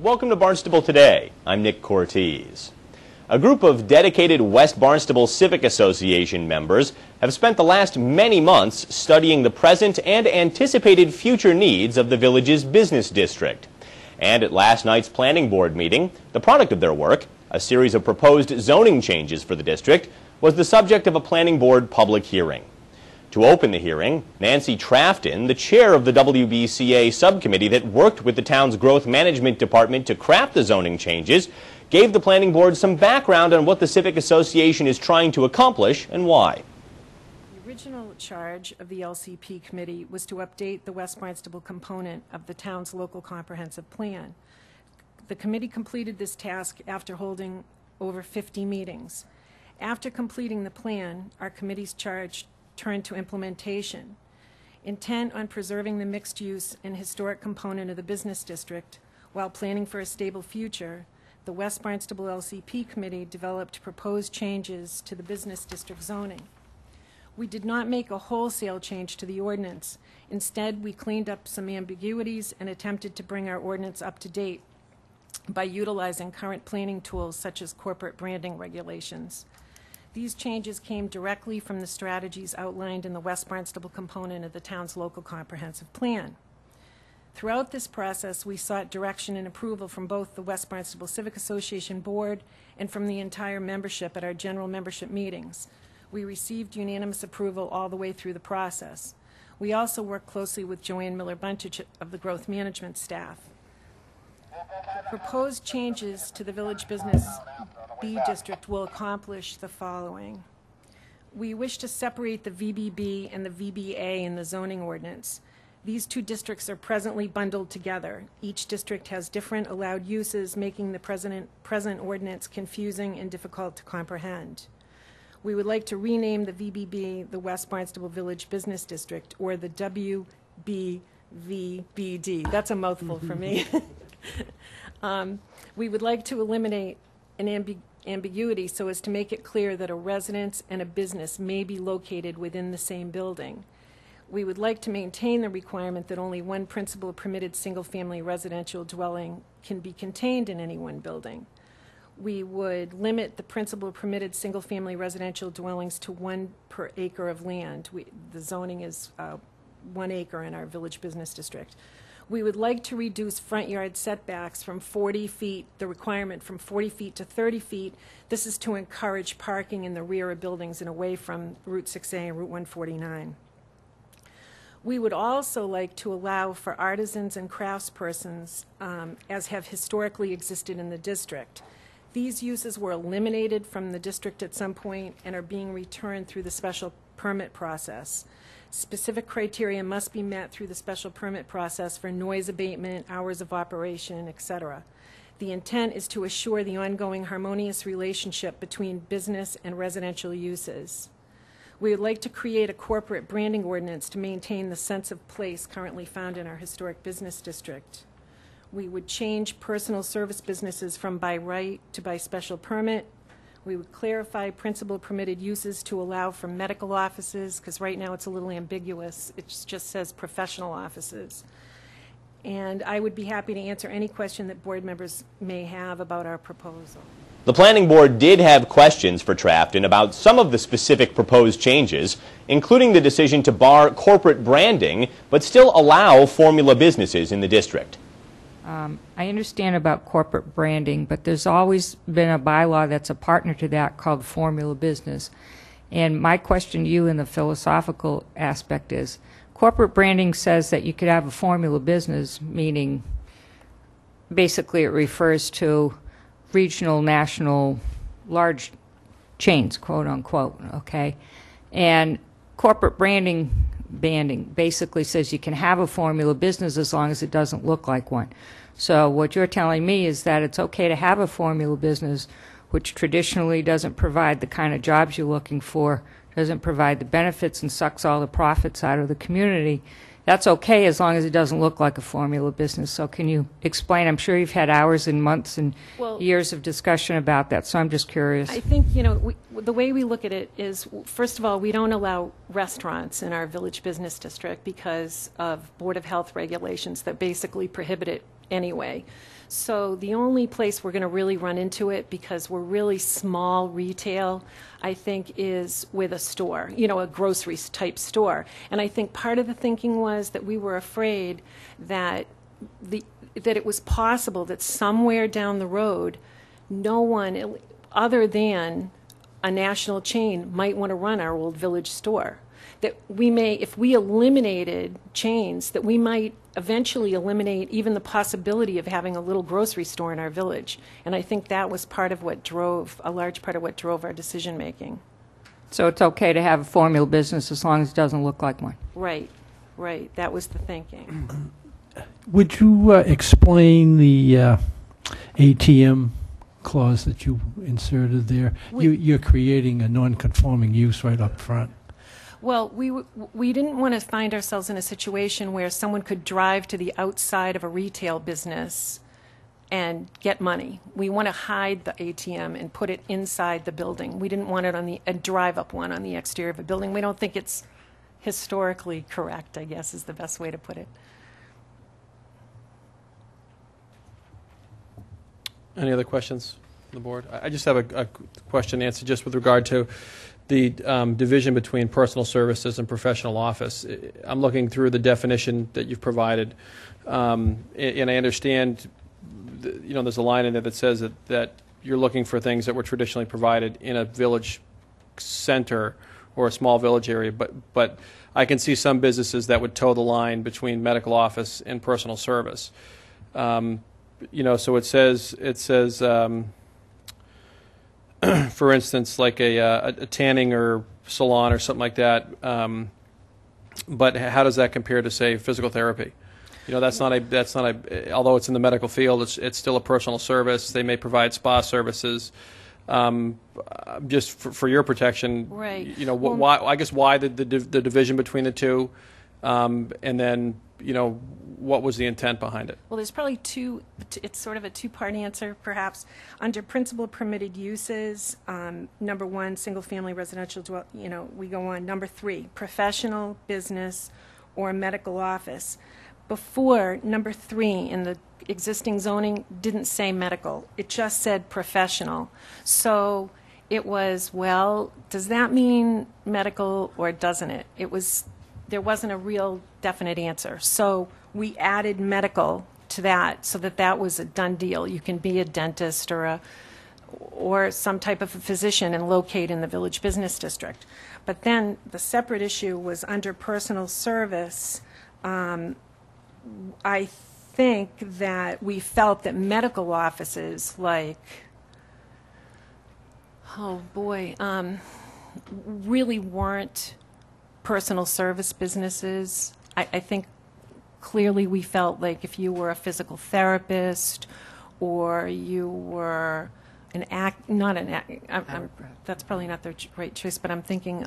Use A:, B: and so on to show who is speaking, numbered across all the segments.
A: Welcome to Barnstable Today. I'm Nick Cortez. A group of dedicated West Barnstable Civic Association members have spent the last many months studying the present and anticipated future needs of the village's business district. And at last night's planning board meeting, the product of their work, a series of proposed zoning changes for the district, was the subject of a planning board public hearing. To open the hearing, Nancy Trafton, the chair of the WBCA subcommittee that worked with the town's growth management department to craft the zoning changes, gave the planning board some background on what the Civic Association is trying to accomplish and why.
B: The original charge of the LCP committee was to update the West Barnstable component of the town's local comprehensive plan. The committee completed this task after holding over 50 meetings. After completing the plan, our committee's charge turned to implementation. Intent on preserving the mixed-use and historic component of the business district while planning for a stable future, the West Barnstable LCP Committee developed proposed changes to the business district zoning. We did not make a wholesale change to the ordinance. Instead, we cleaned up some ambiguities and attempted to bring our ordinance up to date by utilizing current planning tools such as corporate branding regulations. These changes came directly from the strategies outlined in the West Barnstable component of the town's local comprehensive plan. Throughout this process, we sought direction and approval from both the West Barnstable Civic Association Board and from the entire membership at our general membership meetings. We received unanimous approval all the way through the process. We also worked closely with Joanne Miller-Buntich of the growth management staff. Proposed changes to the Village Business B District will accomplish the following. We wish to separate the VBB and the VBA in the zoning ordinance. These two districts are presently bundled together. Each district has different allowed uses, making the present ordinance confusing and difficult to comprehend. We would like to rename the VBB the West Barnstable Village Business District, or the WBVBD. That's a mouthful for me. We would like to eliminate an ambiguity so as to make it clear that a residence and a business may be located within the same building. We would like to maintain the requirement that only one principal permitted single-family residential dwelling can be contained in any one building. We would limit the principal permitted single-family residential dwellings to 1 per acre of land. The zoning is 1 acre in our village business district. We would like to reduce front yard setbacks from 40 feet, the requirement from 40 feet to 30 feet. This is to encourage parking in the rear of buildings and away from Route 6A and Route 149. We would also like to allow for artisans and craftspersons as have historically existed in the district. These uses were eliminated from the district at some point and are being returned through the special permit process. Specific criteria must be met through the special permit process for noise abatement, hours of operation, etc. The intent is to assure the ongoing harmonious relationship between business and residential uses. We would like to create a corporate branding ordinance to maintain the sense of place currently found in our historic business district. We would change personal service businesses from by right to by special permit. We would clarify principal permitted uses to allow for medical offices, because right now it's a little ambiguous. It just says professional offices. And I would be happy to answer any question that board members may have about our proposal.
A: The planning board did have questions for Trafton about some of the specific proposed changes, including the decision to bar corporate branding, but still allow formula businesses in the district.
C: I understand about corporate branding, but there's always been a bylaw that's a partner to that called formula business. And my question to you in the philosophical aspect is, corporate branding says that you could have a formula business, meaning basically it refers to regional, national, large chains, quote unquote, okay? And corporate banding basically says you can have a formula business as long as it doesn't look like one. So what you're telling me is that it's okay to have a formula business which traditionally doesn't provide the kind of jobs you're looking for, doesn't provide the benefits and sucks all the profits out of the community. That's okay as long as it doesn't look like a formula business. So can you explain? I'm sure you've had hours and months and years of discussion about that, so I'm just curious.
B: I think, you know, the way we look at it is, first of all, we don't allow restaurants in our village business district because of Board of Health regulations that basically prohibit it anyway. So the only place we're going to really run into it, because we're really small retail, I think, is with a store, you know, a grocery type store. And I think part of the thinking was that we were afraid that it was possible that somewhere down the road, no one other than a national chain might want to run our old village store. That we may, if we eliminated chains, that we might eventually eliminate even the possibility of having a little grocery store in our village. And I think that was part of what drove, a large part of what drove our decision making.
C: So it's okay to have a formula business as long as it doesn't look like one.
B: Right, right. That was the thinking.
D: Would you explain the ATM clause that you inserted there? You're creating a non-conforming use right up front.
B: Well, we didn't want to find ourselves in a situation where someone could drive to the outside of a retail business and get money. We want to hide the ATM and put it inside the building. We didn't want it on a drive-up one on the exterior of a building. We don't think it's historically correct, I guess, is the best way to put it.
E: Any other questions from the board? I just have a question, Nancy, just with regard to the division between personal services and professional office. I'm looking through the definition that you've provided, and I understand, there's a line in there that says that you're looking for things that were traditionally provided in a village center or a small village area, but I can see some businesses that would toe the line between medical office and personal service. So it says. For instance, like a tanning or salon or something like that. But how does that compare to, say, physical therapy? That's not a. Although it's in the medical field, it's still a personal service. They may provide spa services. Just for your protection,
B: right?
E: Why? I guess why the division between the two, and then what was the intent behind it?
B: Well, there's probably it's sort of a two-part answer, perhaps. Under principal permitted uses, number 1, single-family residential we go on. Number 3, professional, business, or medical office. Before, number 3 in the existing zoning didn't say medical. It just said professional. So it was, well, does that mean medical or doesn't it? There wasn't a real definite answer. So we added medical to that so that was a done deal. You can be a dentist or some type of a physician and locate in the village business district. But then the separate issue was under personal service. I think that we felt that medical offices really weren't personal service businesses. I think clearly we felt like if you were a physical therapist or you were that's probably not the right choice, but I'm thinking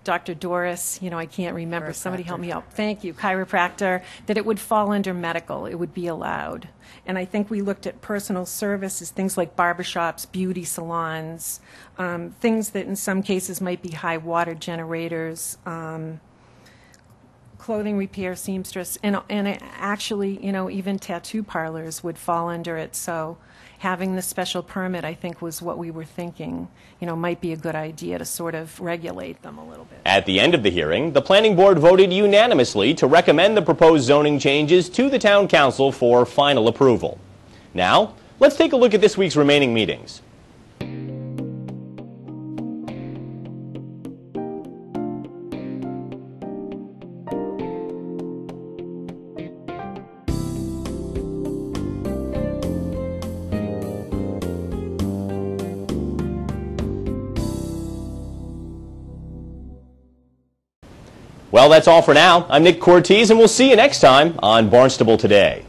B: Dr. Doris, I can't remember. Somebody help me out. Thank you, chiropractor, that it would fall under medical. It would be allowed. And I think we looked at personal services, things like barbershops, beauty salons, things that in some cases might be high water generators, clothing repair, seamstress, and actually, even tattoo parlors would fall under it. So having the special permit, I think, was what we were thinking, might be a good idea to sort of regulate them a little bit.
A: At the end of the hearing, the Planning Board voted unanimously to recommend the proposed zoning changes to the Town Council for final approval. Now, let's take a look at this week's remaining meetings. Well, that's all for now. I'm Nick Cortez, and we'll see you next time on Barnstable Today.